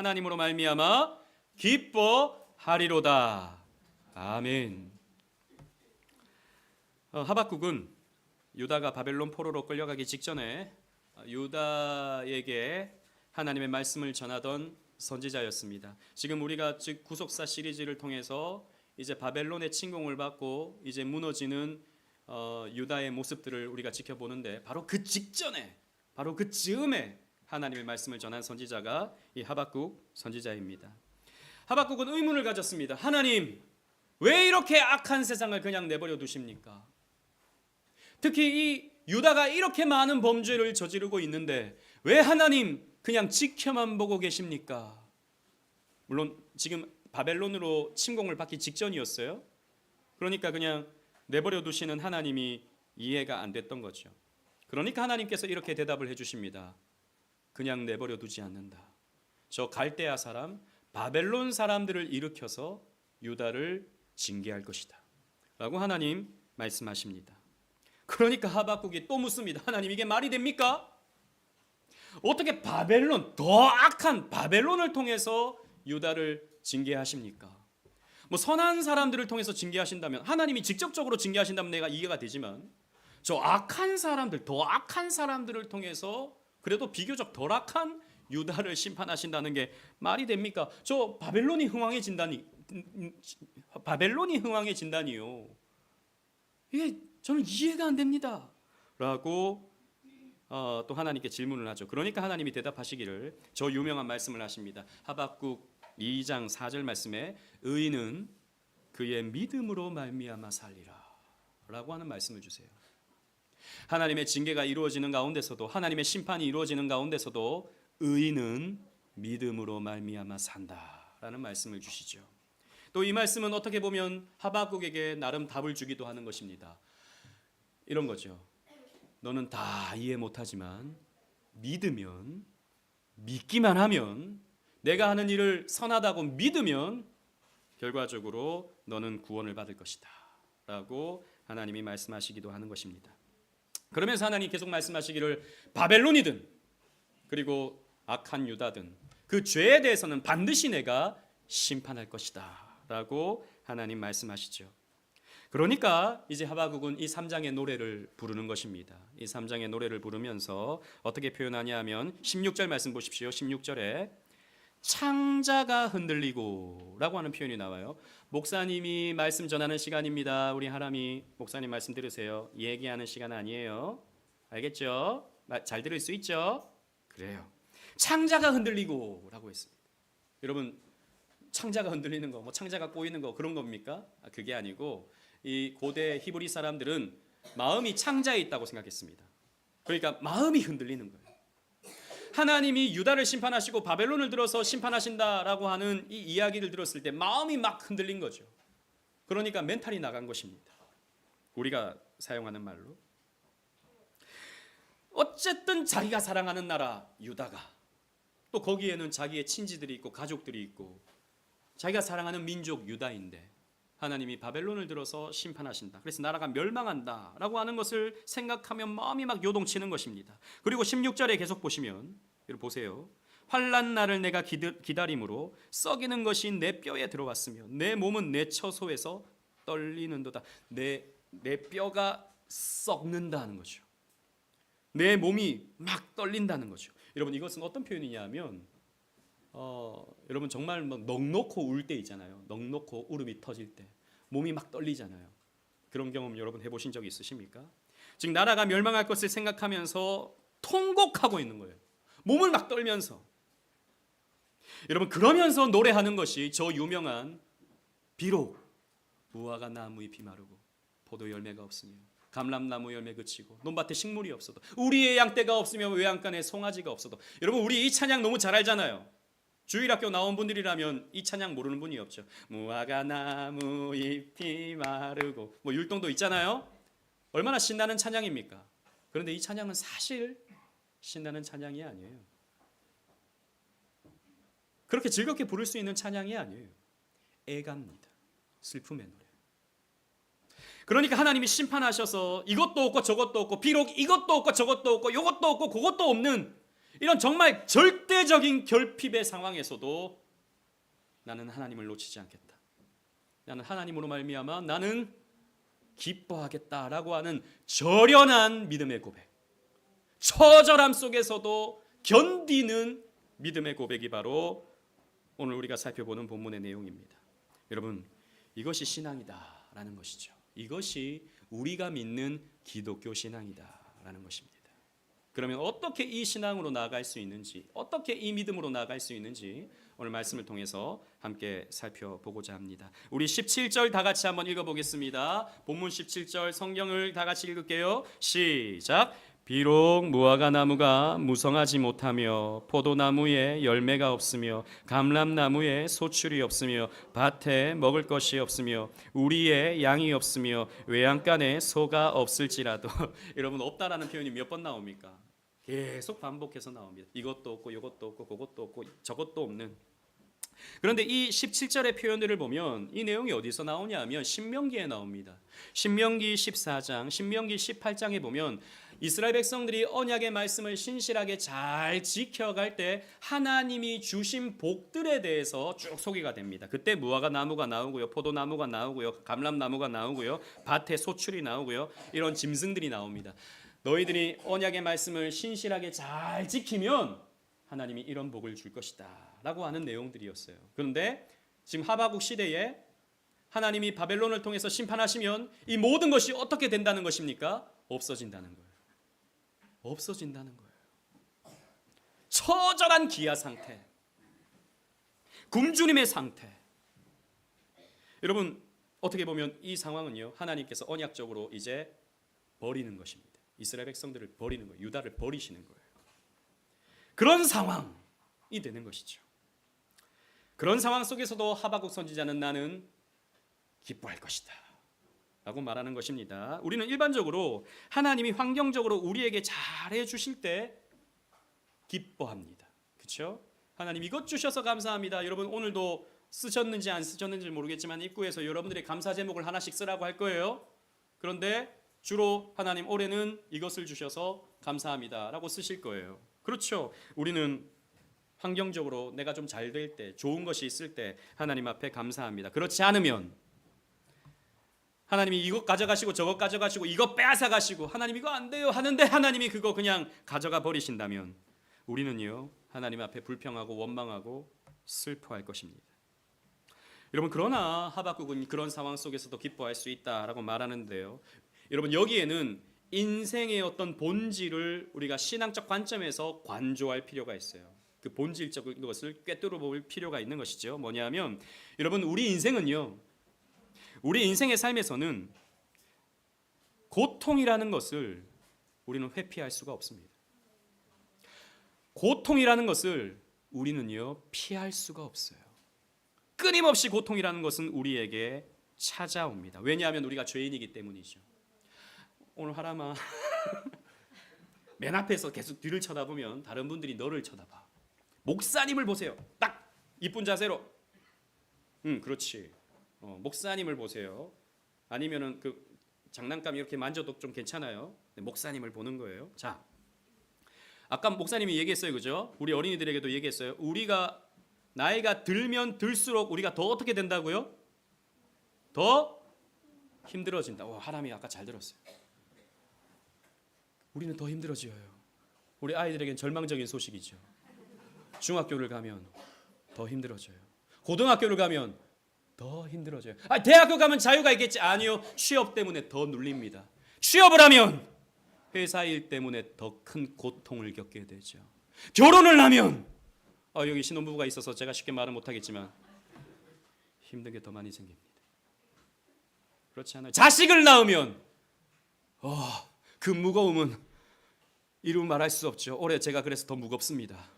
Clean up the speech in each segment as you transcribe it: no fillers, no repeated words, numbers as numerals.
하나님으로 말미암아 기뻐하리로다. 아멘. 하박국은 유다가 바벨론 포로로 끌려가기 직전에 유다에게 하나님의 말씀을 전하던 선지자였습니다. 지금 우리가 즉 구속사 시리즈를 통해서 이제 바벨론의 침공을 받고 이제 무너지는 유다의 모습들을 우리가 지켜보는데 바로 그 직전에 바로 그 즈음에 하나님의 말씀을 전한 선지자가 이 하박국 선지자입니다. 하박국은 의문을 가졌습니다. 하나님, 왜 이렇게 악한 세상을 그냥 내버려 두십니까? 특히 이 유다가 이렇게 많은 범죄를 저지르고 있는데 왜 하나님 그냥 지켜만 보고 계십니까? 물론 지금 바벨론으로 침공을 받기 직전이었어요. 그러니까 그냥 내버려 두시는 하나님이 이해가 안 됐던 거죠. 그러니까 하나님께서 이렇게 대답을 해주십니다. 그냥 내버려 두지 않는다. 저 갈대아 사람 바벨론 사람들을 일으켜서 유다를 징계할 것이다 라고 하나님 말씀하십니다. 그러니까 하박국이 또 묻습니다. 하나님, 이게 말이 됩니까? 어떻게 바벨론, 더 악한 바벨론을 통해서 유다를 징계하십니까? 뭐 선한 사람들을 통해서 징계하신다면, 하나님이 직접적으로 징계하신다면 내가 이해가 되지만 저 악한 사람들, 더 악한 사람들을 통해서 그래도 비교적 덜 악한 유다를 심판하신다는 게 말이 됩니까? 저 바벨론이 흥왕해진다니요. 이게 저는 이해가 안 됩니다 라고 또 하나님께 질문을 하죠. 그러니까 하나님이 대답하시기를 저 유명한 말씀을 하십니다. 하박국 2장 4절 말씀에 의인은 그의 믿음으로 말미암아 살리라 라고 하는 말씀을 주세요. 하나님의 징계가 이루어지는 가운데서도, 하나님의 심판이 이루어지는 가운데서도 의인은 믿음으로 말미암아 산다라는 말씀을 주시죠. 또 이 말씀은 어떻게 보면 하박국에게 나름 답을 주기도 하는 것입니다. 이런 거죠. 너는 다 이해 못하지만 믿으면, 믿기만 하면, 내가 하는 일을 선하다고 믿으면 결과적으로 너는 구원을 받을 것이다 라고 하나님이 말씀하시기도 하는 것입니다. 그러면서 하나님이 계속 말씀하시기를 바벨론이든 그리고 악한 유다든 그 죄에 대해서는 반드시 내가 심판할 것이다 라고 하나님 말씀하시죠. 그러니까 이제 하박국은 이 3장의 노래를 부르는 것입니다. 이 3장의 노래를 부르면서 어떻게 표현하냐 하면 16절 말씀 보십시오. 16절에 창자가 흔들리고 라고 하는 표현이 나와요. 목사님이 말씀 전하는 시간입니다. 우리 하람이 목사님 말씀 들으세요. 얘기하는 시간 아니에요. 알겠죠? 잘 들을 수 있죠? 그래요. 창자가 흔들리고 라고 했습니다. 여러분, 창자가 흔들리는 거, 뭐 창자가 꼬이는 거 그런 겁니까? 그게 아니고 이 고대 히브리 사람들은 마음이 창자에 있다고 생각했습니다. 그러니까 마음이 흔들리는 거예요. 하나님이 유다를 심판하시고 바벨론을 들어서 심판하신다라고 하는 이 이야기를 들었을 때 마음이 막 흔들린 거죠. 그러니까 멘탈이 나간 것입니다. 우리가 사용하는 말로. 어쨌든 자기가 사랑하는 나라 유다가, 또 거기에는 자기의 친지들이 있고 가족들이 있고 자기가 사랑하는 민족 유다인데 하나님이 바벨론을 들어서 심판하신다. 그래서 나라가 멸망한다라고 하는 것을 생각하면 마음이 막 요동치는 것입니다. 그리고 16절에 계속 보시면, 여러분 보세요. 환난 날을 내가 기다림으로 썩이는 것이 내 뼈에 들어왔으며 내 몸은 내 처소에서 떨리는도다. 내 뼈가 썩는다는 거죠. 내 몸이 막 떨린다는 거죠. 여러분, 이것은 어떤 표현이냐 하면 여러분 정말 막 넋놓고 울 때 있잖아요. 넋놓고 울음이 터질 때 몸이 막 떨리잖아요. 그런 경험 여러분 해보신 적 있으십니까? 즉 나라가 멸망할 것을 생각하면서 통곡하고 있는 거예요. 몸을 막 떨면서. 여러분, 그러면서 노래하는 것이 저 유명한 비록 무화과 나무 잎이 마르고 포도 열매가 없으며 감람나무 열매 그치고 논밭에 식물이 없어도 우리의 양떼가 없으며 외양간에 송아지가 없어도. 여러분, 우리 이 찬양 너무 잘 알잖아요. 주일학교 나온 분들이라면 이 찬양 모르는 분이 없죠. 무화과 나무 잎이 마르고, 뭐 율동도 있잖아요. 얼마나 신나는 찬양입니까? 그런데 이 찬양은 사실 신나는 찬양이 아니에요. 그렇게 즐겁게 부를 수 있는 찬양이 아니에요. 애갑니다. 슬픔의 노래. 그러니까 하나님이 심판하셔서 이것도 없고 저것도 없고, 비록 이것도 없고 저것도 없고 이것도 없고 그것도 없는 이런 정말 절대적인 결핍의 상황에서도 나는 하나님을 놓치지 않겠다. 나는 하나님으로 말미암아 나는 기뻐하겠다라고 하는 절연한 믿음의 고백. 처절함 속에서도 견디는 믿음의 고백이 바로 오늘 우리가 살펴보는 본문의 내용입니다. 여러분, 이것이 신앙이다라는 것이죠. 이것이 우리가 믿는 기독교 신앙이다라는 것입니다. 그러면 어떻게 이 신앙으로 나아갈 수 있는지, 어떻게 이 믿음으로 나아갈 수 있는지 오늘 말씀을 통해서 함께 살펴보고자 합니다. 우리 17절 다 같이 한번 읽어보겠습니다. 본문 17절 성경을 다 같이 읽을게요. 시작. 비록 무화과 나무가 무성하지 못하며 포도나무에 열매가 없으며 감람나무에 소출이 없으며 밭에 먹을 것이 없으며 우리의 양이 없으며 외양간에 소가 없을지라도 여러분, 없다라는 표현이 몇 번 나옵니까? 계속 반복해서 나옵니다. 이것도 없고 이것도 없고 그것도 없고 저것도 없는. 그런데 이 17절의 표현들을 보면 이 내용이 어디서 나오냐 하면 신명기에 나옵니다. 신명기 14장, 신명기 18장에 보면 이스라엘 백성들이 언약의 말씀을 신실하게 잘 지켜갈 때 하나님이 주신 복들에 대해서 쭉 소개가 됩니다. 그때 무화과 나무가 나오고요, 포도나무가 나오고요, 감람나무가 나오고요, 밭에 소출이 나오고요, 이런 짐승들이 나옵니다. 너희들이 언약의 말씀을 신실하게 잘 지키면 하나님이 이런 복을 줄 것이다 라고 하는 내용들이었어요. 그런데 지금 하박국 시대에 하나님이 바벨론을 통해서 심판하시면 이 모든 것이 어떻게 된다는 것입니까? 없어진다는 거예요. 없어진다는 거예요. 처절한 기아 상태, 굶주림의 상태. 여러분, 어떻게 보면 이 상황은요, 하나님께서 언약적으로 이제 버리는 것입니다. 이스라엘 백성들을 버리는 거예요. 유다를 버리시는 거예요. 그런 상황이 되는 것이죠. 그런 상황 속에서도 하박국 선지자는 나는 기뻐할 것이다 라고 말하는 것입니다. 우리는 일반적으로 하나님이 환경적으로 우리에게 잘해 주실 때 기뻐합니다. 그렇죠? 하나님 이것 주셔서 감사합니다. 여러분, 오늘도 쓰셨는지 안 쓰셨는지 모르겠지만 입구에서 여러분들의 감사 제목을 하나씩 쓰라고 할 거예요. 그런데 주로 하나님 올해는 이것을 주셔서 감사합니다 라고 쓰실 거예요. 그렇죠? 우리는 환경적으로 내가 좀 잘 될 때, 좋은 것이 있을 때 하나님 앞에 감사합니다. 그렇지 않으면 하나님이 이것 가져가시고 저것 가져가시고 이것 빼앗아 가시고 하나님 이거 안 돼요 하는데 하나님이 그거 그냥 가져가 버리신다면 우리는요, 하나님 앞에 불평하고 원망하고 슬퍼할 것입니다. 여러분, 그러나 하박국은 그런 상황 속에서도 기뻐할 수 있다라고 말하는데요, 여러분, 여기에는 인생의 어떤 본질을 우리가 신앙적 관점에서 관조할 필요가 있어요. 그 본질적인 것을 꿰뚫어 볼 필요가 있는 것이죠. 뭐냐면 여러분, 우리 인생은요, 우리 인생의 삶에서는 고통이라는 것을 우리는 회피할 수가 없습니다. 고통이라는 것을 우리는요, 피할 수가 없어요. 끊임없이 고통이라는 것은 우리에게 찾아옵니다. 왜냐하면 우리가 죄인이기 때문이죠. 오늘 하람아 맨 앞에서 계속 뒤를 쳐다보면 다른 분들이 너를 쳐다봐. 목사님을 보세요. 딱 이쁜 자세로. 그렇지. 목사님을 보세요. 아니면은 그 장난감 이렇게 만져도 좀 괜찮아요. 목사님을 보는 거예요. 자, 아까 목사님이 얘기했어요, 그죠? 우리 어린이들에게도 얘기했어요. 우리가 나이가 들면 들수록 우리가 더 어떻게 된다고요? 더 힘들어진다. 하람이 아까 잘 들었어요. 우리는 더 힘들어져요. 우리 아이들에겐 절망적인 소식이죠. 중학교를 가면 더 힘들어져요. 고등학교를 가면 더 힘들어져요. 대학교 가면 자유가 있겠지. 아니요. 취업 때문에 더 눌립니다. 취업을 하면 회사 일 때문에 더 큰 고통을 겪게 되죠. 결혼을 하면 여기 신혼부부가 있어서 제가 쉽게 말은 못하겠지만 힘든 게 더 많이 생깁니다. 그렇지 않아요? 자식을 낳으면 그 무거움은 이루 말할 수 없죠. 올해 제가 그래서 더 무겁습니다.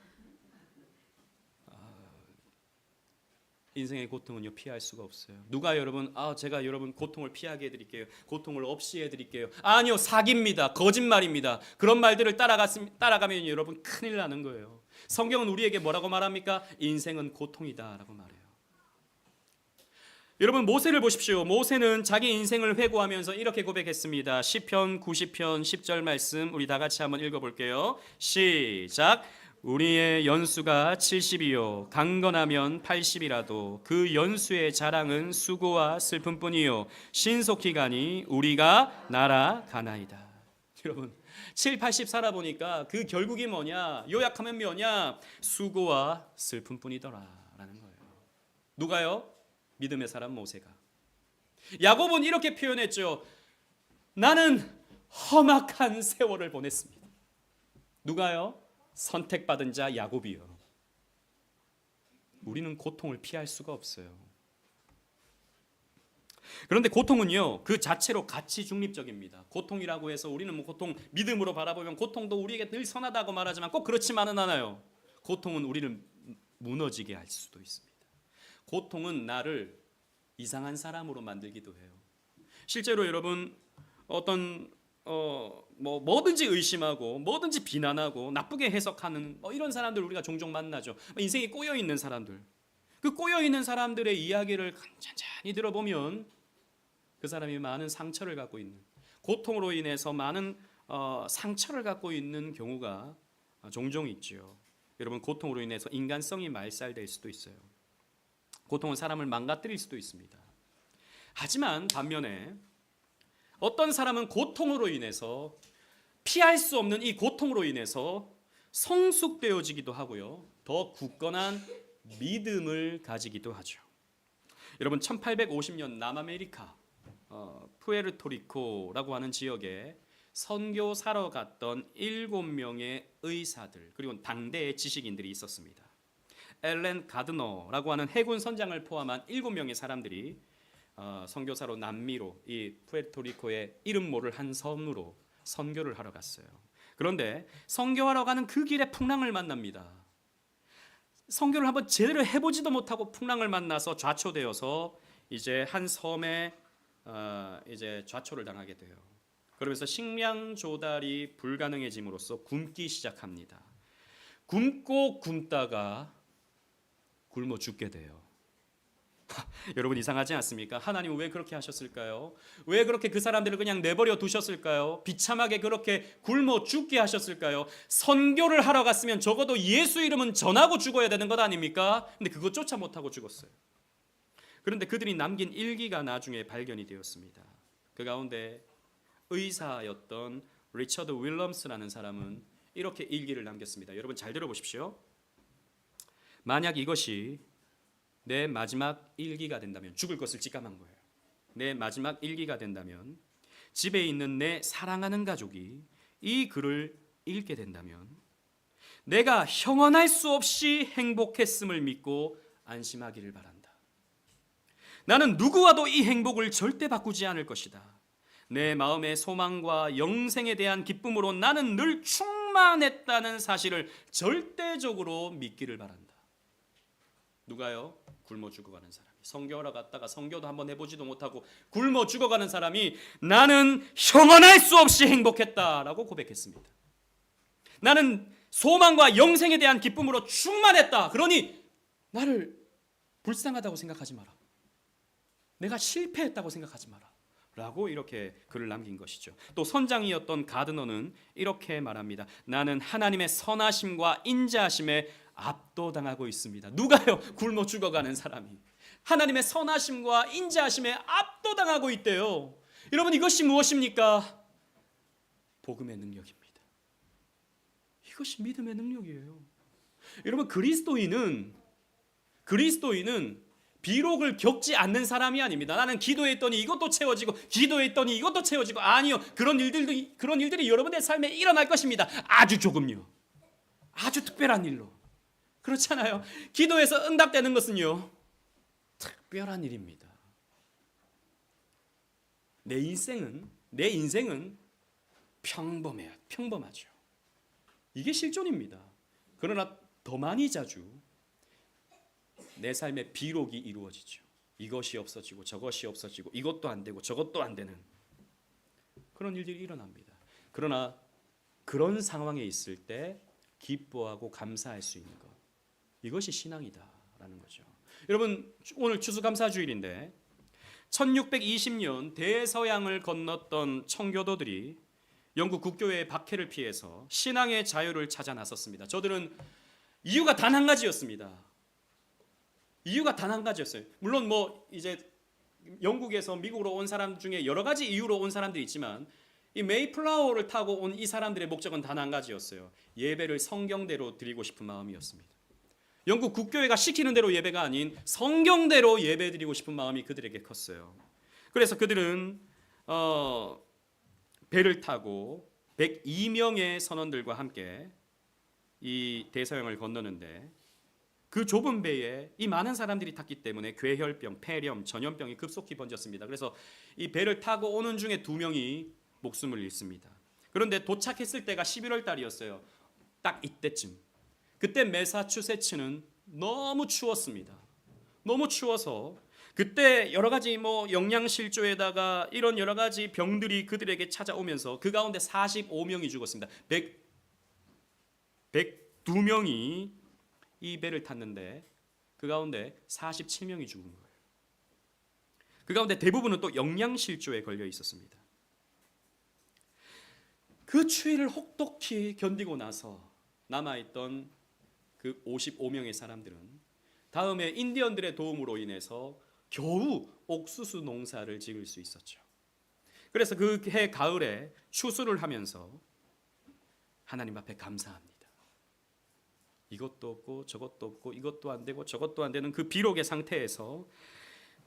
인생의 고통은요, 피할 수가 없어요. 누가 여러분 제가 여러분 고통을 피하게 해드릴게요, 고통을 없이 해드릴게요. 아니요, 사기입니다. 거짓말입니다. 그런 말들을 따라가면 여러분 큰일 나는 거예요. 성경은 우리에게 뭐라고 말합니까? 인생은 고통이다 라고 말해요. 여러분, 모세를 보십시오. 모세는 자기 인생을 회고하면서 이렇게 고백했습니다. 시편 90편 10절 말씀 우리 다 같이 한번 읽어볼게요. 시작. 우리의 연수가 70이요 강건하면 80이라도 그 연수의 자랑은 수고와 슬픔뿐이요 신속히 가니 우리가 날아가나이다. 여러분 7, 80 살아보니까 그 결국이 뭐냐? 요약하면 뭐냐? 수고와 슬픔뿐이더라라는 거예요. 누가요? 믿음의 사람 모세가. 야곱은 이렇게 표현했죠. 나는 험악한 세월을 보냈습니다. 누가요? 선택받은 자 야곱이요. 우리는 고통을 피할 수가 없어요. 그런데 고통은요 그 자체로 가치 중립적입니다. 고통이라고 해서 우리는 뭐 고통 믿음으로 바라보면 고통도 우리에게 늘 선하다고 말하지만 꼭 그렇지만은 않아요. 고통은 우리를 무너지게 할 수도 있습니다. 고통은 나를 이상한 사람으로 만들기도 해요. 실제로 여러분 어떤 뭐든지 의심하고 뭐든지 비난하고 나쁘게 해석하는 이런 사람들 우리가 종종 만나죠. 인생에 꼬여 있는 사람들. 그 꼬여 있는 사람들의 이야기를 천천히 들어보면 그 사람이 많은 상처를 갖고 있는, 고통으로 인해서 많은 상처를 갖고 있는 경우가 종종 있죠. 여러분 고통으로 인해서 인간성이 말살될 수도 있어요. 고통은 사람을 망가뜨릴 수도 있습니다. 하지만 반면에 어떤 사람은 고통으로 인해서 피할 수 없는 이 고통으로 인해서 성숙되어지기도 하고요. 더 굳건한 믿음을 가지기도 하죠. 여러분 1850년 남아메리카 푸에르토리코라고 하는 지역에 선교사러 갔던 7명의 의사들 그리고 당대의 지식인들이 있었습니다. 엘렌 가드너라고 하는 해군 선장을 포함한 7명의 사람들이 선교사로 남미로 이 푸에르토리코의 이름 모를 한 섬으로 선교를 하러 갔어요. 그런데 선교하러 가는 그 길에 풍랑을 만납니다. 선교를 한번 제대로 해보지도 못하고 풍랑을 만나서 좌초되어서 이제 한 섬에 이제 좌초를 당하게 돼요. 그러면서 식량 조달이 불가능해짐으로써 굶기 시작합니다. 굶고 굶다가 굶어 죽게 돼요. 여러분 이상하지 않습니까? 하나님은 왜 그렇게 하셨을까요? 왜 그렇게 그 사람들을 그냥 내버려 두셨을까요? 비참하게 그렇게 굶어 죽게 하셨을까요? 선교를 하러 갔으면 적어도 예수 이름은 전하고 죽어야 되는 것 아닙니까? 근데 그것조차 못하고 죽었어요. 그런데 그들이 남긴 일기가 나중에 발견이 되었습니다. 그 가운데 의사였던 리처드 윌럼스라는 사람은 이렇게 일기를 남겼습니다. 여러분 잘 들어보십시오. 만약 이것이 내 마지막 일기가 된다면, 죽을 것을 직감한 거예요. 내 마지막 일기가 된다면 집에 있는 내 사랑하는 가족이 이 글을 읽게 된다면 내가 형언할 수 없이 행복했음을 믿고 안심하기를 바란다. 나는 누구와도 이 행복을 절대 바꾸지 않을 것이다. 내 마음의 소망과 영생에 대한 기쁨으로 나는 늘 충만했다는 사실을 절대적으로 믿기를 바란다. 누가요? 굶어 죽어가는 사람이. 선교하러 갔다가 선교도 한번 해보지도 못하고 굶어 죽어가는 사람이 나는 형언할 수 없이 행복했다라고 고백했습니다. 나는 소망과 영생에 대한 기쁨으로 충만했다. 그러니 나를 불쌍하다고 생각하지 마라. 내가 실패했다고 생각하지 마라. 라고 이렇게 글을 남긴 것이죠. 또 선장이었던 가드너는 이렇게 말합니다. 나는 하나님의 선하심과 인자하심에 압도당하고 있습니다. 누가요? 굶어 죽어가는 사람이 하나님의 선하심과 인자하심에 압도당하고 있대요. 여러분 이것이 무엇입니까? 복음의 능력입니다. 이것이 믿음의 능력이에요. 여러분 그리스도인은 비록을 겪지 않는 사람이 아닙니다. 나는 기도했더니 이것도 채워지고 기도했더니 이것도 채워지고 아니요. 그런 일들이 여러분의 삶에 일어날 것입니다. 아주 조금요. 아주 특별한 일로. 그렇잖아요. 기도해서 응답되는 것은요. 특별한 일입니다. 내 인생은 평범하죠. 이게 실존입니다. 그러나 더 많이 자주 내 삶의 비록이 이루어지죠. 이것이 없어지고 저것이 없어지고 이것도 안 되고 저것도 안 되는 그런 일들이 일어납니다. 그러나 그런 상황에 있을 때 기뻐하고 감사할 수 있는 것, 이것이 신앙이다라는 거죠. 여러분 오늘 추수감사주일인데 1620년 대서양을 건넜던 청교도들이 영국 국교회의 박해를 피해서 신앙의 자유를 찾아 나섰습니다. 저들은 이유가 단 한 가지였습니다. 이유가 단 한 가지였어요. 물론 뭐 이제 영국에서 미국으로 온 사람 중에 여러 가지 이유로 온 사람들이 있지만 이 메이플라워를 타고 온 이 사람들의 목적은 단 한 가지였어요. 예배를 성경대로 드리고 싶은 마음이었습니다. 영국 국교회가 시키는 대로 예배가 아닌 성경대로 예배 드리고 싶은 마음이 그들에게 컸어요. 그래서 그들은 배를 타고 102명의 선원들과 함께 이 대서양을 건너는데 그 좁은 배에 이 많은 사람들이 탔기 때문에 괴혈병, 폐렴, 전염병이 급속히 번졌습니다. 그래서 이 배를 타고 오는 중에 2명이 목숨을 잃습니다. 그런데 도착했을 때가 11월 달이었어요. 딱 이때쯤. 그때 매사추세츠는 너무 추웠습니다. 너무 추워서 그때 여러 가지 뭐 영양실조에다가 이런 여러 가지 병들이 그들에게 찾아오면서 그 가운데 45명이 죽었습니다. 102명이 이 배를 탔는데 그 가운데 47명이 죽은 거예요. 그 가운데 대부분은 또 영양실조에 걸려 있었습니다. 그 추위를 혹독히 견디고 나서 남아있던 그 55명의 사람들은 다음에 인디언들의 도움으로 인해서 겨우 옥수수 농사를 지을 수 있었죠. 그래서 그 해 가을에 추수를 하면서 하나님 앞에 감사합니다. 이것도 없고 저것도 없고 이것도 안 되고 저것도 안 되는 그 비록의 상태에서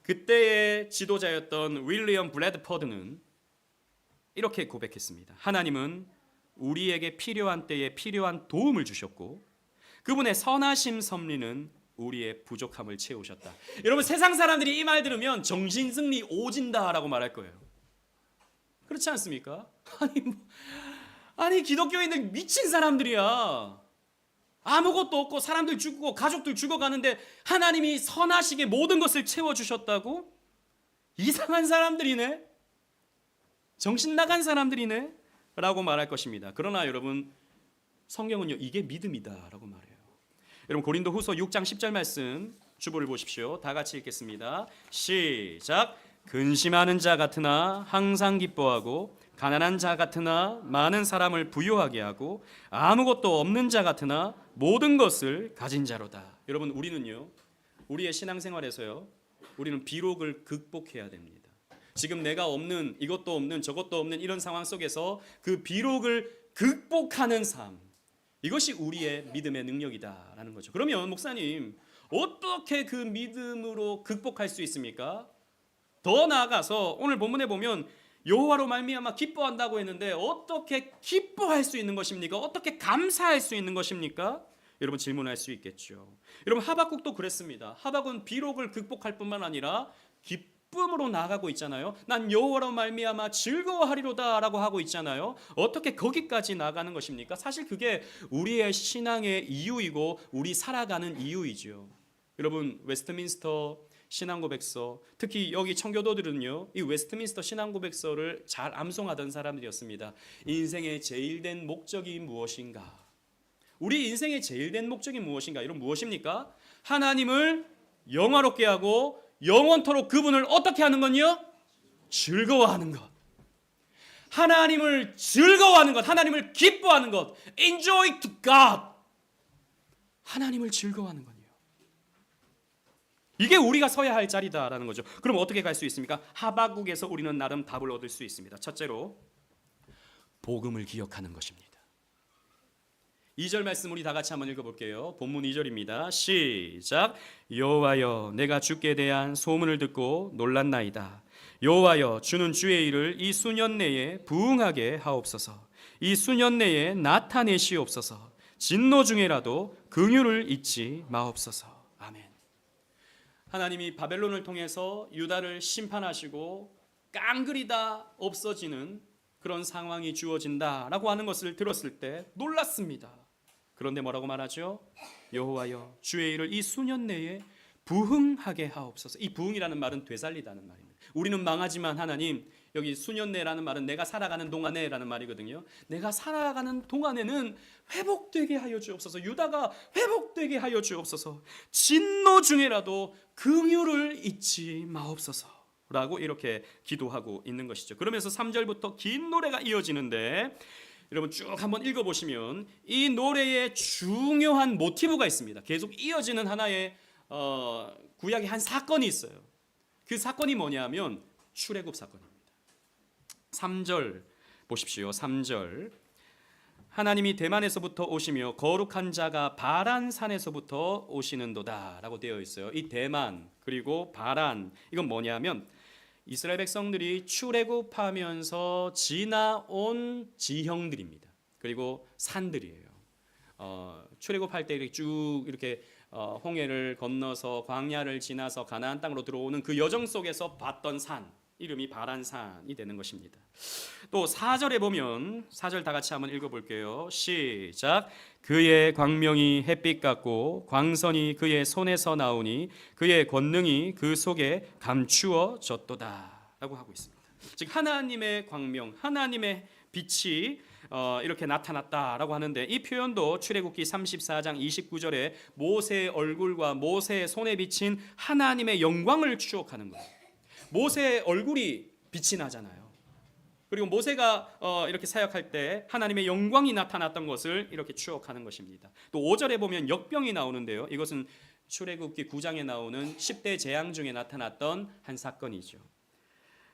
그때의 지도자였던 윌리엄 브래드퍼드는 이렇게 고백했습니다. 하나님은 우리에게 필요한 때에 필요한 도움을 주셨고 그분의 선하심 섭리는 우리의 부족함을 채우셨다. 여러분 세상 사람들이 이 말 들으면 정신승리 오진다라고 말할 거예요. 그렇지 않습니까? 아니 기독교인들 미친 사람들이야. 아무것도 없고 사람들 죽고 가족들 죽어가는데 하나님이 선하시게 모든 것을 채워주셨다고? 이상한 사람들이네? 정신 나간 사람들이네? 라고 말할 것입니다. 그러나 여러분 성경은요 이게 믿음이다 라고 말해요. 여러분 고린도 후서 6장 10절 말씀 주보를 보십시오. 다 같이 읽겠습니다. 시작. 근심하는 자 같으나 항상 기뻐하고 가난한 자 같으나 많은 사람을 부유하게 하고 아무것도 없는 자 같으나 모든 것을 가진 자로다. 여러분 우리는요 우리의 신앙생활에서요 우리는 비록을 극복해야 됩니다. 지금 내가 없는 이것도 없는 저것도 없는 이런 상황 속에서 그 비록을 극복하는 삶, 이것이 우리의 믿음의 능력이다라는 거죠. 그러면 목사님 어떻게 그 믿음으로 극복할 수 있습니까? 더 나아가서 오늘 본문에 보면 여호와로 말미암아 기뻐한다고 했는데 어떻게 기뻐할 수 있는 것입니까? 어떻게 감사할 수 있는 것입니까? 여러분 질문할 수 있겠죠. 여러분 하박국도 그랬습니다. 하박은 비록을 극복할 뿐만 아니라 기쁨으로 나아가고 있잖아요. 난 여호와로 말미암아 즐거워하리로다라고 하고 있잖아요. 어떻게 거기까지 나가는 것입니까? 사실 그게 우리의 신앙의 이유이고 우리 살아가는 이유이죠. 여러분 웨스트민스터 신앙고백서, 특히 여기 청교도들은요 이 웨스트민스터 신앙고백서를 잘 암송하던 사람들이었습니다. 인생의 제일된 목적이 무엇인가? 우리 인생의 제일된 목적이 무엇인가? 이런 무엇입니까? 하나님을 영화롭게 하고 영원토록 그분을 어떻게 하는 건요? 즐거워하는 것. 하나님을 즐거워하는 것, 하나님을 기뻐하는 것. Enjoy to God. 하나님을 즐거워하는 것. 이게 우리가 서야 할 자리다라는 거죠. 그럼 어떻게 갈 수 있습니까? 하박국에서 우리는 나름 답을 얻을 수 있습니다. 첫째로 복음을 기억하는 것입니다. 2절 말씀 우리 다 같이 한번 읽어볼게요. 본문 2절입니다. 시작. 여호와여 내가 주께 대한 소문을 듣고 놀랐나이다. 여호와여 주는 주의 일을 이 수년 내에 부응하게 하옵소서. 이 수년 내에 나타내시옵소서. 진노 중에라도 긍휼을 잊지 마옵소서. 아멘. 하나님이 바벨론을 통해서 유다를 심판하시고 깡그리다 없어지는 그런 상황이 주어진다라고 하는 것을 들었을 때 놀랐습니다. 그런데 뭐라고 말하죠? 여호와여 주의 일을 이 수년 내에 부흥하게 하옵소서. 이 부흥이라는 말은 되살리다는 말입니다. 우리는 망하지만 하나님, 여기 수년 내라는 말은 내가 살아가는 동안에라는 말이거든요. 내가 살아가는 동안에는 회복되게 하여 주옵소서. 유다가 회복되게 하여 주옵소서. 진노 중에라도 긍휼을 잊지 마옵소서. 라고 이렇게 기도하고 있는 것이죠. 그러면서 3절부터 긴 노래가 이어지는데 여러분 쭉 한번 읽어보시면 이 노래에 중요한 모티브가 있습니다. 계속 이어지는 하나의 구약의 한 사건이 있어요. 그 사건이 뭐냐면 출애굽 사건입니다. 3절 보십시오. 3절 하나님이 대만에서부터 오시며 거룩한 자가 바란산에서부터 오시는도다 라고 되어 있어요. 이 대만 그리고 바란 이건 뭐냐면 이스라엘 백성들이 출애굽하면서 지나온 지형들입니다. 그리고 산들이에요. 출애굽할 때 이렇게 쭉 이렇게 홍해를 건너서 광야를 지나서 가나안 땅으로 들어오는 그 여정 속에서 봤던 산 이름이 바란산이 되는 것입니다. 또 4절에 보면 4절 다 같이 한번 읽어볼게요. 시작. 그의 광명이 햇빛 같고 광선이 그의 손에서 나오니 그의 권능이 그 속에 감추어졌도다 라고 하고 있습니다. 즉 하나님의 광명, 하나님의 빛이 이렇게 나타났다라고 하는데 이 표현도 출애굽기 34장 29절에 모세의 얼굴과 모세의 손에 비친 하나님의 영광을 추억하는 거예요. 모세의 얼굴이 빛이 나잖아요. 그리고 모세가 이렇게 사역할 때 하나님의 영광이 나타났던 것을 이렇게 추억하는 것입니다. 또 5절에 보면 역병이 나오는데요. 이것은 출애굽기 9장에 나오는 10대 재앙 중에 나타났던 한 사건이죠.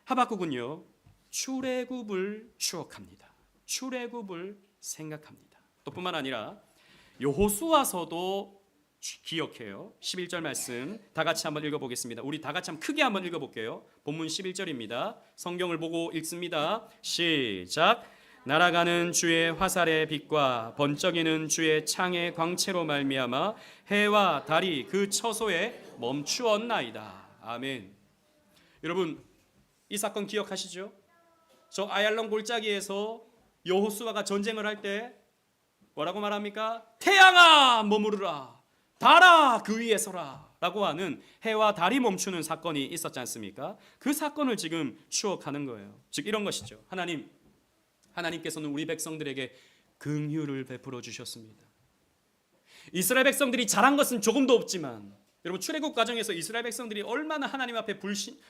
하박국은요. 출애굽을 추억합니다. 출애굽을 생각합니다. 또 뿐만 아니라 여호수아서도 기억해요. 11절 말씀 다 같이 한번 읽어보겠습니다. 우리 다 같이 한번 크게 한번 읽어볼게요. 본문 11절입니다. 성경을 보고 읽습니다. 시작. 날아가는 주의 화살의 빛과 번쩍이는 주의 창의 광채로 말미암아 해와 달이 그 처소에 멈추었나이다. 아멘. 여러분 이 사건 기억하시죠? 저 아얄론 골짜기에서 여호수아가 전쟁을 할 때 뭐라고 말합니까? 태양아 머무르라, 달아 그 위에 서라 라고 하는 해와 달이 멈추는 사건이 있었지 않습니까? 그 사건을 지금 추억하는 거예요. 즉 이런 것이죠. 하나님께서는 우리 백성들에게 긍휼을 베풀어 주셨습니다. 이스라엘 백성들이 잘한 것은 조금도 없지만 여러분 출애굽 과정에서 이스라엘 백성들이 얼마나 하나님 앞에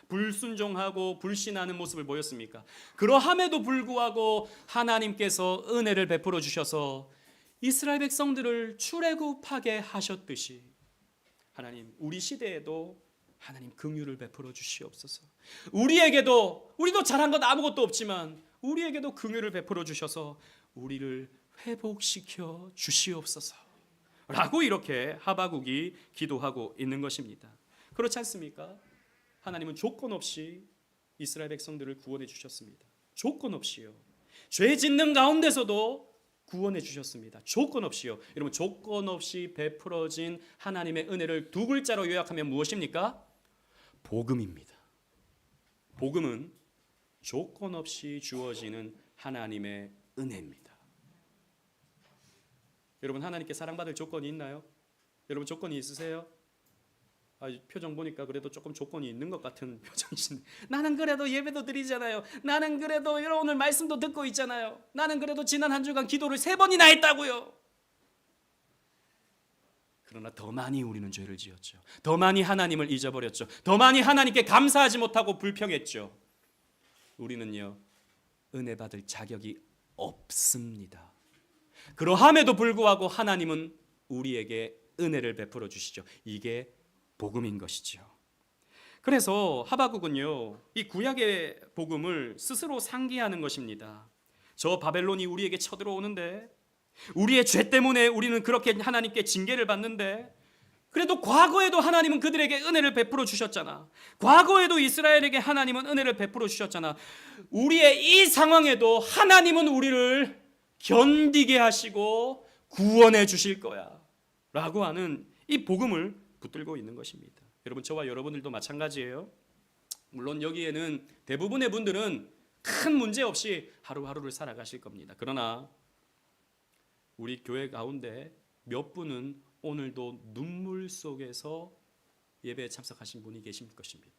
불순종하고 불신하는 모습을 보였습니까? 그러함에도 불구하고 하나님께서 은혜를 베풀어 주셔서 이스라엘 백성들을 출애굽하게 하셨듯이 하나님 우리 시대에도 하나님 긍휼을 베풀어 주시옵소서. 우리도 잘한 것 아무것도 없지만 우리에게도 긍휼을 베풀어 주셔서 우리를 회복시켜 주시옵소서 라고 이렇게 하박국이 기도하고 있는 것입니다. 그렇지 않습니까? 하나님은 조건 없이 이스라엘 백성들을 구원해 주셨습니다. 조건 없이요. 죄 짓는 가운데서도 구원해 주셨습니다. 조건 없이요. 여러분 조건 없이 베풀어진 하나님의 은혜를 두 글자로 요약하면 무엇입니까? 복음입니다. 복음은 조건 없이 주어지는 하나님의 은혜입니다. 여러분 하나님께 사랑받을 조건이 있나요? 여러분 조건이 있으세요? 표정 보니까 그래도 조금 조건이 있는 것 같은 표정이신데 나는 그래도 예배도 드리잖아요. 나는 그래도 여러분 오늘 말씀도 듣고 있잖아요. 나는 그래도 지난 한 주간 기도를 3번이나 했다고요. 그러나 더 많이 우리는 죄를 지었죠. 더 많이 하나님을 잊어버렸죠. 더 많이 하나님께 감사하지 못하고 불평했죠. 우리는요 은혜 받을 자격이 없습니다. 그러함에도 불구하고 하나님은 우리에게 은혜를 베풀어 주시죠. 이게 복음인 것이죠. 그래서 하박국은요 이 구약의 복음을 스스로 상기하는 것입니다. 저 바벨론이 우리에게 쳐들어오는데 우리의 죄 때문에 우리는 그렇게 하나님께 징계를 받는데 그래도 과거에도 하나님은 그들에게 은혜를 베풀어 주셨잖아. 과거에도 이스라엘에게 하나님은 은혜를 베풀어 주셨잖아. 우리의 이 상황에도 하나님은 우리를 견디게 하시고 구원해 주실 거야 라고 하는 이 복음을 붙들고 있는 것입니다. 여러분 저와 여러분들도 마찬가지예요. 물론 여기에는 대부분의 분들은 큰 문제 없이 하루하루를 살아가실 겁니다. 그러나 우리 교회 가운데 몇 분은 오늘도 눈물 속에서 예배에 참석하신 분이 계실 것입니다.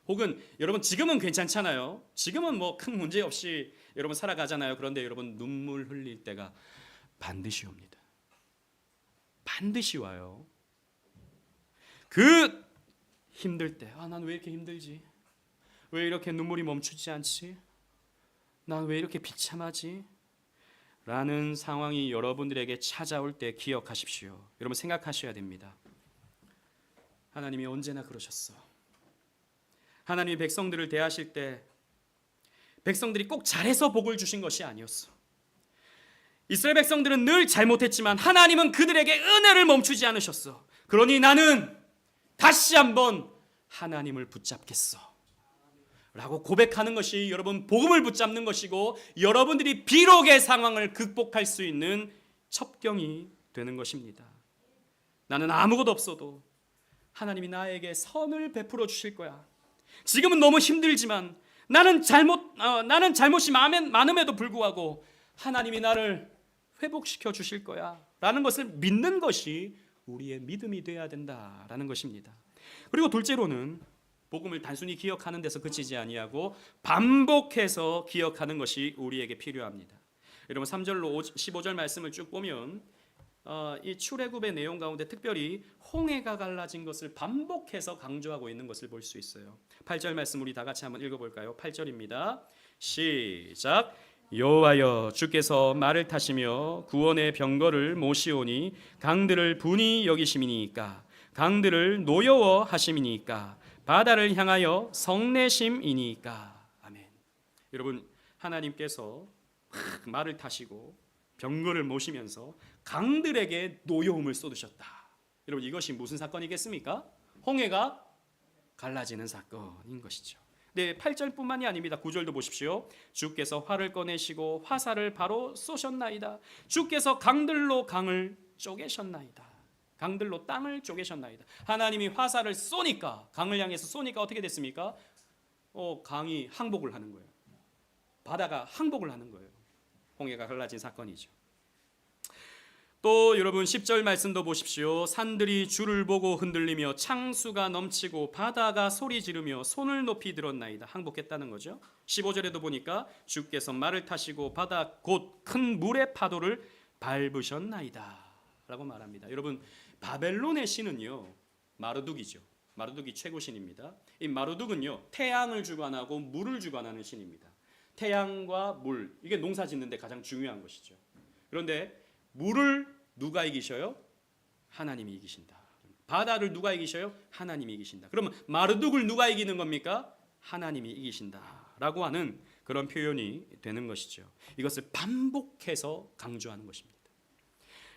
혹은 여러분 지금은 괜찮잖아요. 지금은 뭐 큰 문제 없이 여러분 살아가잖아요. 그런데 여러분 눈물 흘릴 때가 반드시 옵니다. 반드시 와요. 그 힘들 때 난 왜 이렇게 힘들지? 왜 이렇게 눈물이 멈추지 않지? 난 왜 이렇게 비참하지? 라는 상황이 여러분들에게 찾아올 때 기억하십시오. 여러분 생각하셔야 됩니다. 하나님이 언제나 그러셨어. 하나님이 백성들을 대하실 때 백성들이 꼭 잘해서 복을 주신 것이 아니었어. 이스라엘 백성들은 늘 잘못했지만 하나님은 그들에게 은혜를 멈추지 않으셨어. 그러니 나는 다시 한번 하나님을 붙잡겠어 라고 고백하는 것이 여러분 복음을 붙잡는 것이고 여러분들이 비록의 상황을 극복할 수 있는 첩경이 되는 것입니다. 나는 아무것도 없어도 하나님이 나에게 선을 베풀어 주실 거야. 지금은 너무 힘들지만 나는 잘못이 많음에도 불구하고 하나님이 나를 회복시켜 주실 거야 라는 것을 믿는 것이 우리의 믿음이 되어야 된다라는 것입니다. 그리고 둘째로는 복음을 단순히 기억하는 데서 그치지 아니하고 반복해서 기억하는 것이 우리에게 필요합니다. 여러분 3절로 15절 말씀을 쭉 보면 이 출애굽의 내용 가운데 특별히 홍해가 갈라진 것을 반복해서 강조하고 있는 것을 볼 수 있어요. 8절 말씀 우리 다 같이 한번 읽어볼까요? 8절입니다. 시작. 여호와여 주께서 말을 타시며 구원의 병거를 모시오니 강들을 분이 여기심이니까 강들을 노여워 하심이니까 바다를 향하여 성내심이니까. 아멘. 여러분 하나님께서 말을 타시고 병거를 모시면서 강들에게 노여움을 쏟으셨다. 여러분 이것이 무슨 사건이겠습니까? 홍해가 갈라지는 사건인 것이죠. 네, 8절뿐만이 아닙니다. 9절도 보십시오. 주께서 활을 꺼내시고 화살을 바로 쏘셨나이다. 주께서 강들로 강을 쪼개셨나이다. 강들로 땅을 쪼개셨나이다. 하나님이 화살을 쏘니까 강을 향해서 쏘니까 어떻게 됐습니까? 강이 항복을 하는 거예요. 바다가 항복을 하는 거예요. 홍해가 갈라진 사건이죠. 또 여러분 10절 말씀도 보십시오. 산들이 주를 보고 흔들리며 창수가 넘치고 바다가 소리 지르며 손을 높이 들었나이다. 항복했다는 거죠. 15절에도 보니까 주께서 말을 타시고 바다 곧 큰 물의 파도를 밟으셨나이다 라고 말합니다. 여러분 바벨론의 신은요 마르둑이죠. 마르둑이 최고 신입니다. 이 마르둑은요 태양을 주관하고 물을 주관하는 신입니다. 태양과 물, 이게 농사 짓는데 가장 중요한 것이죠. 그런데 물을 누가 이기셔요? 하나님이 이기신다. 바다를 누가 이기셔요? 하나님이 이기신다. 그러면 마르둑을 누가 이기는 겁니까? 하나님이 이기신다라고 하는 그런 표현이 되는 것이죠. 이것을 반복해서 강조하는 것입니다.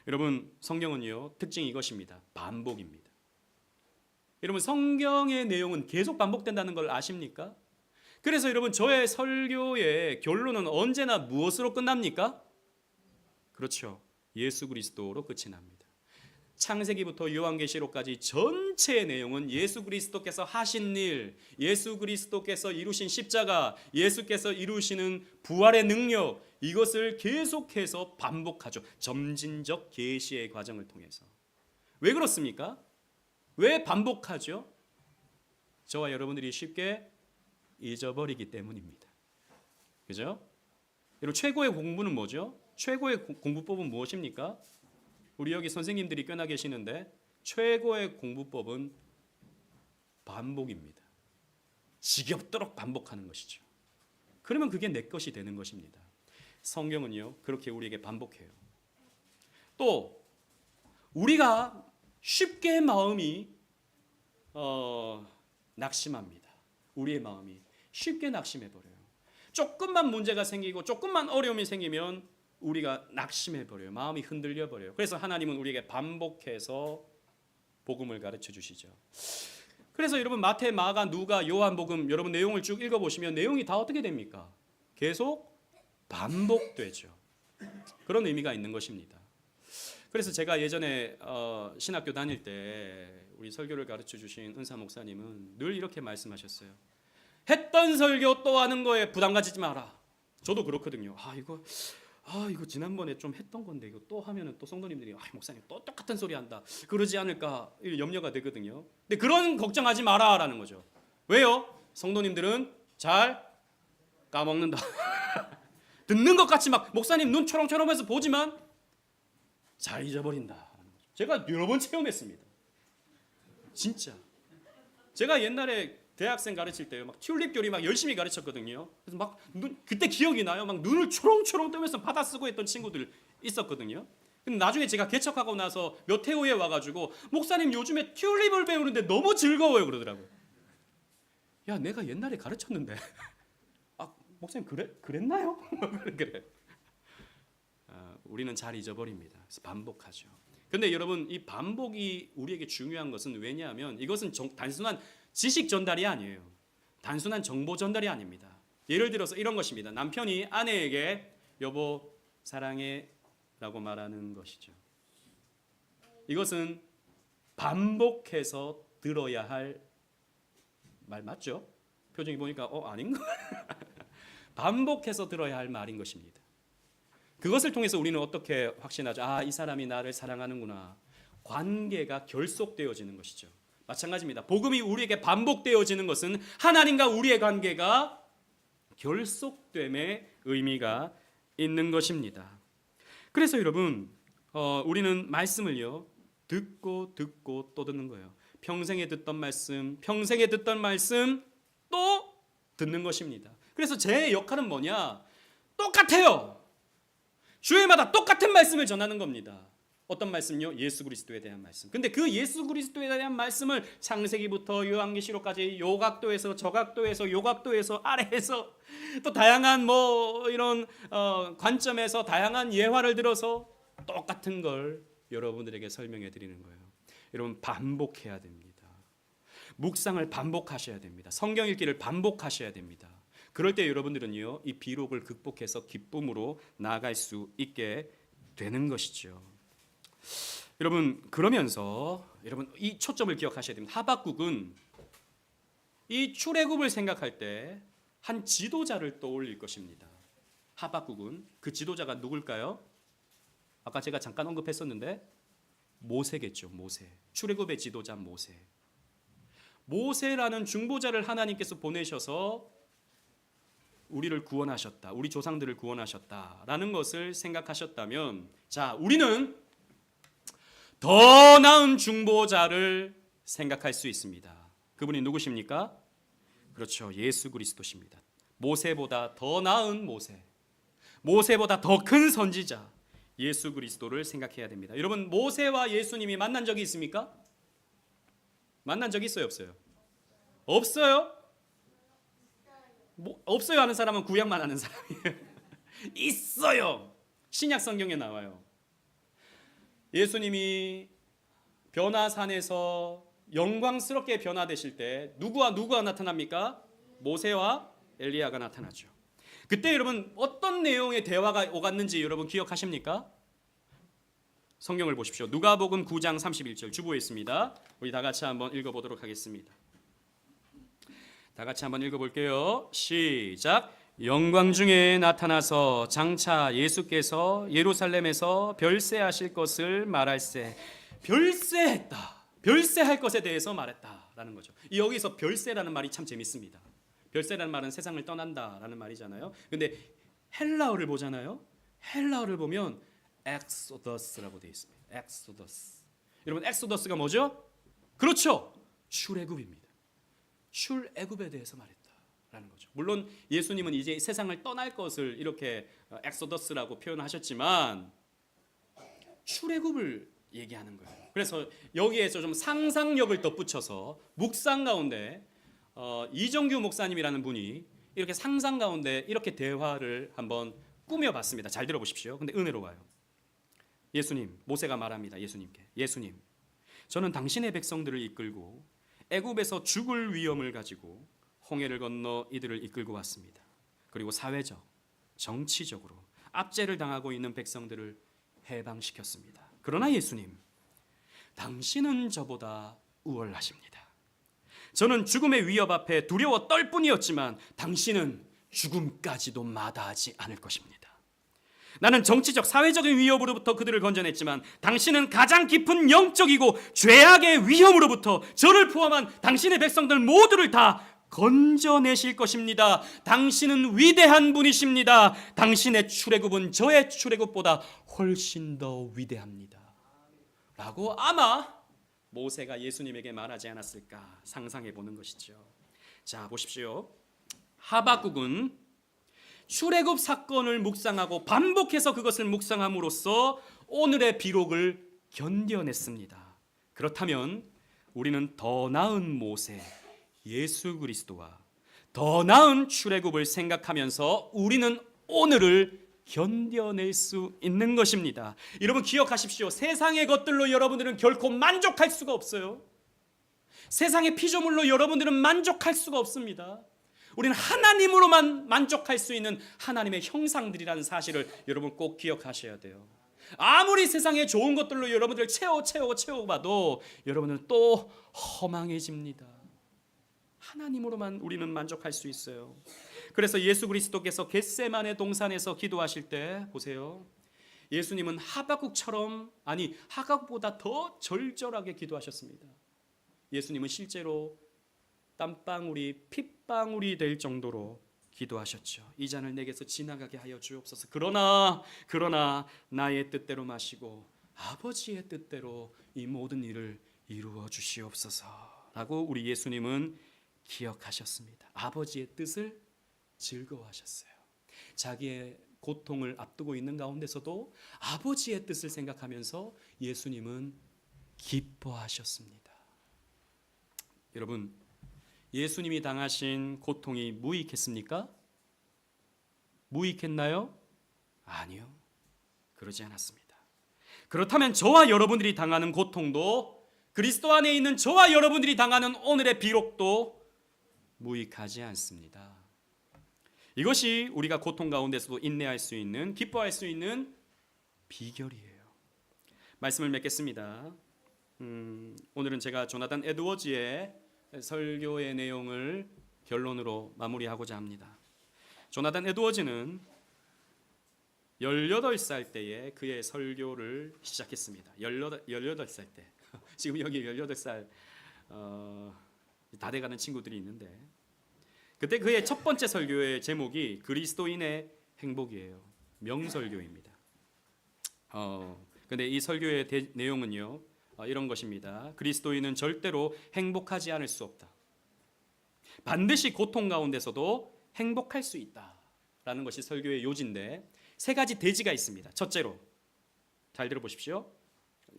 여러분 성경은요 특징이 이것입니다. 반복입니다. 여러분 성경의 내용은 계속 반복된다는 걸 아십니까? 그래서 여러분 저의 설교의 결론은 언제나 무엇으로 끝납니까? 그렇죠. 예수 그리스도로 끝이 납니다. 창세기부터 요한계시록까지 전체의 내용은 예수 그리스도께서 하신 일, 예수 그리스도께서 이루신 십자가, 예수께서 이루시는 부활의 능력, 이것을 계속해서 반복하죠. 점진적 계시의 과정을 통해서. 왜 그렇습니까? 왜 반복하죠? 저와 여러분들이 쉽게 잊어버리기 때문입니다. 그죠? 여러분 최고의 공부는 뭐죠? 최고의 공부법은 무엇입니까? 우리 여기 선생님들이 꽤나 계시는데 최고의 공부법은 반복입니다. 지겹도록 반복하는 것이죠. 그러면 그게 내 것이 되는 것입니다. 성경은요 그렇게 우리에게 반복해요. 또 우리가 쉽게 마음이 낙심합니다. 우리의 마음이 쉽게 낙심해버려요. 조금만 문제가 생기고 조금만 어려움이 생기면 우리가 낙심해버려요. 마음이 흔들려버려요. 그래서 하나님은 우리에게 반복해서 복음을 가르쳐 주시죠. 그래서 여러분 마태, 마가, 누가, 요한복음 여러분 내용을 쭉 읽어보시면 내용이 다 어떻게 됩니까? 계속 반복되죠. 그런 의미가 있는 것입니다. 그래서 제가 예전에 신학교 다닐 때 우리 설교를 가르쳐 주신 은사 목사님은 늘 이렇게 말씀하셨어요. 했던 설교 또 하는 거에 부담 가지지 마라. 저도 그렇거든요. 이거 지난번에 좀 했던 건데 이거 또 하면은 또 성도님들이 목사님 또 똑같은 소리 한다. 그러지 않을까 염려가 되거든요. 근데 그런 걱정하지 마라라는 거죠. 왜요? 성도님들은 잘 까먹는다. 듣는 것 같이 막 목사님 눈 초롱초롱해서 보지만 잘 잊어버린다. 제가 여러 번 체험했습니다. 진짜. 제가 옛날에 대학생 가르칠 때 막 튤립 교리 막 열심히 가르쳤거든요. 그래서 막 그때 기억이 나요. 막 눈을 초롱초롱 뜨면서 받아 쓰고 했던 친구들 있었거든요. 근데 나중에 제가 개척하고 나서 몇 해 후에 와가지고 목사님 요즘에 튤립을 배우는데 너무 즐거워요 그러더라고요. 야, 내가 옛날에 가르쳤는데. 아, 목사님 그랬나요? 그래. 우리는 잘 잊어버립니다. 그래서 반복하죠. 근데 여러분, 이 반복이 우리에게 중요한 것은 왜냐하면 이것은 단순한 지식 전달이 아니에요. 단순한 정보 전달이 아닙니다. 예를 들어서 이런 것입니다. 남편이 아내에게 여보 사랑해 라고 말하는 것이죠. 이것은 반복해서 들어야 할 말 맞죠? 표정이 보니까 아닌가? 반복해서 들어야 할 말인 것입니다. 그것을 통해서 우리는 어떻게 확신하죠? 이 사람이 나를 사랑하는구나. 관계가 결속되어지는 것이죠. 마찬가지입니다. 복음이 우리에게 반복되어지는 것은 하나님과 우리의 관계가 결속됨의 의미가 있는 것입니다. 그래서 여러분, 우리는 말씀을요 듣고 또 듣는 거예요. 평생에 듣던 말씀 또 듣는 것입니다. 그래서 제 역할은 뭐냐? 똑같아요. 주일마다 똑같은 말씀을 전하는 겁니다. 어떤 말씀요? 예수 그리스도에 대한 말씀. 근데 그 예수 그리스도에 대한 말씀을 창세기부터 요한계시록까지 요각도에서 저각도에서 요각도에서 아래에서 또 다양한 이런 관점에서 다양한 예화를 들어서 똑같은 걸 여러분들에게 설명해 드리는 거예요. 여러분, 반복해야 됩니다. 묵상을 반복하셔야 됩니다. 성경 읽기를 반복하셔야 됩니다. 그럴 때 여러분들은요 이 비록을 극복해서 기쁨으로 나아갈 수 있게 되는 것이죠. 여러분, 그러면서 여러분 이 초점을 기억하셔야 됩니다. 하박국은 이 출애굽을 생각할 때 한 지도자를 떠올릴 것입니다. 하박국은 그 지도자가 누굴까요? 아까 제가 잠깐 언급했었는데 모세겠죠. 모세. 출애굽의 지도자 모세. 모세라는 중보자를 하나님께서 보내셔서 우리를 구원하셨다. 우리 조상들을 구원하셨다라는 것을 생각하셨다면, 자, 우리는 더 나은 중보자를 생각할 수 있습니다. 그분이 누구십니까? 그렇죠. 예수 그리스도십니다. 모세보다 더 나은 모세, 모세보다 더 큰 선지자 예수 그리스도를 생각해야 됩니다. 여러분, 모세와 예수님이 만난 적이 있습니까? 만난 적이 있어요, 없어요? 없어요? 없어요 하는 사람은 구약만 하는 사람이에요. 있어요. 신약 성경에 나와요. 예수님이 변화산에서 영광스럽게 변화되실 때 누구와 나타납니까? 모세와 엘리야가 나타나죠. 그때 여러분 어떤 내용의 대화가 오갔는지 여러분 기억하십니까? 성경을 보십시오. 누가복음 9장 31절 주보에 있습니다. 우리 다 같이 한번 읽어보도록 하겠습니다. 다 같이 한번 읽어볼게요. 시작. 영광 중에 나타나서 장차 예수께서 예루살렘에서 별세하실 것을 말할세. 별세했다. 별세할 것에 대해서 말했다라는 거죠. 여기서 별세라는 말이 참 재밌습니다. 별세라는 말은 세상을 떠난다라는 말이잖아요. 근데 헬라어를 보잖아요. 헬라어를 보면 엑소더스라고 되어 있습니다. 엑소더스. 여러분, 엑소더스가 뭐죠? 그렇죠. 출애굽입니다. 출애굽에 대해서 말했다라는 거죠. 물론 예수님은 이제 세상을 떠날 것을 이렇게 엑소더스라고 표현하셨지만 출애굽을 얘기하는 거예요. 그래서 여기에서 좀 상상력을 덧붙여서 묵상 가운데 이정규 목사님이라는 분이 이렇게 상상 가운데 이렇게 대화를 한번 꾸며봤습니다. 잘 들어보십시오. 근데 은혜로워요. 예수님, 모세가 말합니다. 예수님께, 예수님, 저는 당신의 백성들을 이끌고 애굽에서 죽을 위험을 가지고 홍해를 건너 이들을 이끌고 왔습니다. 그리고 사회적, 정치적으로 압제를 당하고 있는 백성들을 해방시켰습니다. 그러나 예수님, 당신은 저보다 우월하십니다. 저는 죽음의 위협 앞에 두려워 떨 뿐이었지만 당신은 죽음까지도 마다하지 않을 것입니다. 나는 정치적, 사회적인 위협으로부터 그들을 건져냈지만 당신은 가장 깊은 영적이고 죄악의 위험으로부터 저를 포함한 당신의 백성들 모두를 다 건져내실 것입니다. 당신은 위대한 분이십니다. 당신의 출애굽은 저의 출애굽보다 훨씬 더 위대합니다. 라고 아마 모세가 예수님에게 말하지 않았을까 상상해 보는 것이죠. 자, 보십시오. 하박국은 출애굽 사건을 묵상하고 반복해서 그것을 묵상함으로써 오늘의 비록을 견뎌냈습니다. 그렇다면 우리는 더 나은 모세 예수 그리스도와 더 나은 출애굽을 생각하면서 우리는 오늘을 견뎌낼 수 있는 것입니다. 여러분 기억하십시오. 세상의 것들로 여러분들은 결코 만족할 수가 없어요. 세상의 피조물로 여러분들은 만족할 수가 없습니다. 우리는 하나님으로만 만족할 수 있는 하나님의 형상들이라는 사실을 여러분 꼭 기억하셔야 돼요. 아무리 세상에 좋은 것들로 여러분들 채워봐도 여러분은 또 허망해집니다. 하나님으로만 우리는 만족할 수 있어요. 그래서 예수 그리스도께서 겟세마네 동산에서 기도하실 때 보세요. 예수님은 하박국처럼, 아니 하박국보다 더 절절하게 기도하셨습니다. 예수님은 실제로 땀방울이 핏방울이 될 정도로 기도하셨죠. 이 잔을 내게서 지나가게 하여 주옵소서. 그러나 나의 뜻대로 마시고 아버지의 뜻대로 이 모든 일을 이루어 주시옵소서 라고 우리 예수님은 기억하셨습니다. 아버지의 뜻을 즐거워하셨어요. 자기의 고통을 앞두고 있는 가운데서도 아버지의 뜻을 생각하면서 예수님은 기뻐하셨습니다. 여러분, 예수님이 당하신 고통이 무익했습니까? 무익했나요? 아니요. 그러지 않았습니다. 그렇다면 저와 여러분들이 당하는 고통도, 그리스도 안에 있는 저와 여러분들이 당하는 오늘의 비록도 무익하지 않습니다. 이것이 우리가 고통 가운데서도 인내할 수 있는, 기뻐할 수 있는 비결이에요. 말씀을 맺겠습니다. 오늘은 제가 조나단 에드워즈의 설교의 내용을 결론으로 마무리하고자 합니다. 조나단 에드워즈는 18살 때에 그의 설교를 시작했습니다. 18살 때. 지금 여기 18살 다 돼가는 친구들이 있는데, 그때 그의 첫 번째 설교의 제목이 그리스도인의 행복이에요. 명설교입니다. 근데 이 설교의 내용은요, 이런 것입니다. 그리스도인은 절대로 행복하지 않을 수 없다. 반드시 고통 가운데서도 행복할 수 있다라는 것이 설교의 요지인데, 세 가지 대지가 있습니다. 첫째로, 잘 들어보십시오.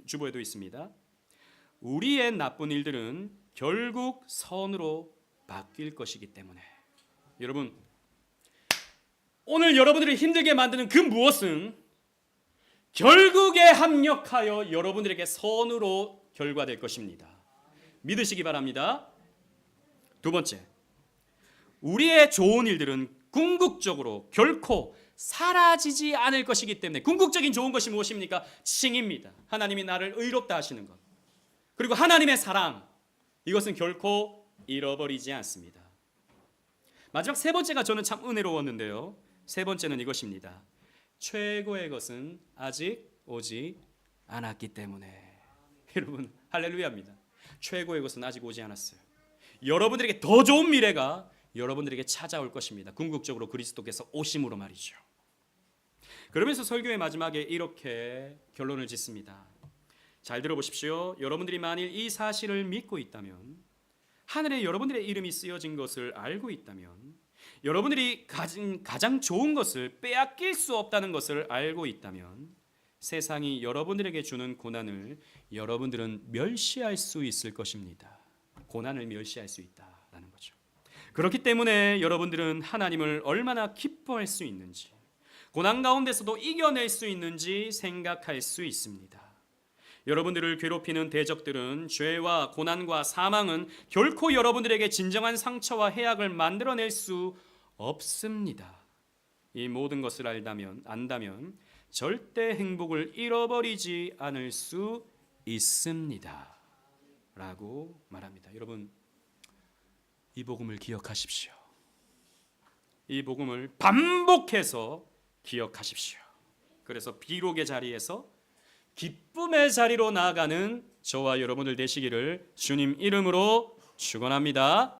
주보에도 있습니다. 우리의 나쁜 일들은 결국 선으로 바뀔 것이기 때문에. 여러분, 오늘 여러분들을 힘들게 만드는 그 무엇은 결국에 합력하여 여러분들에게 선으로 결과될 것입니다. 믿으시기 바랍니다. 두 번째, 우리의 좋은 일들은 궁극적으로 결코 사라지지 않을 것이기 때문에. 궁극적인 좋은 것이 무엇입니까? 칭입니다. 하나님이 나를 의롭다 하시는 것, 그리고 하나님의 사랑, 이것은 결코 잃어버리지 않습니다. 마지막 세 번째가 저는 참 은혜로웠는데요. 세 번째는 이것입니다. 최고의 것은 아직 오지 않았기 때문에. 여러분, 할렐루야입니다. 최고의 것은 아직 오지 않았어요. 여러분들에게 더 좋은 미래가 여러분들에게 찾아올 것입니다. 궁극적으로 그리스도께서 오심으로 말이죠. 그러면서 설교의 마지막에 이렇게 결론을 짓습니다. 잘 들어보십시오. 여러분들이 만일 이 사실을 믿고 있다면, 하늘에 여러분들의 이름이 쓰여진 것을 알고 있다면, 여러분들이 가진 가장 좋은 것을 빼앗길 수 없다는 것을 알고 있다면, 세상이 여러분들에게 주는 고난을 여러분들은 멸시할 수 있을 것입니다. 고난을 멸시할 수 있다라는 거죠. 그렇기 때문에 여러분들은 하나님을 얼마나 기뻐할 수 있는지, 고난 가운데서도 이겨낼 수 있는지 생각할 수 있습니다. 여러분들을 괴롭히는 대적들은, 죄와 고난과 사망은 결코 여러분들에게 진정한 상처와 해악을 만들어낼 수 없습니다. 이 모든 것을 안다면 절대 행복을 잃어버리지 않을 수 있습니다 라고 말합니다. 여러분, 이 복음을 기억하십시오. 이 복음을 반복해서 기억하십시오. 그래서 비록의 자리에서 기쁨의 자리로 나아가는 저와 여러분들 되시기를 주님 이름으로 축원합니다.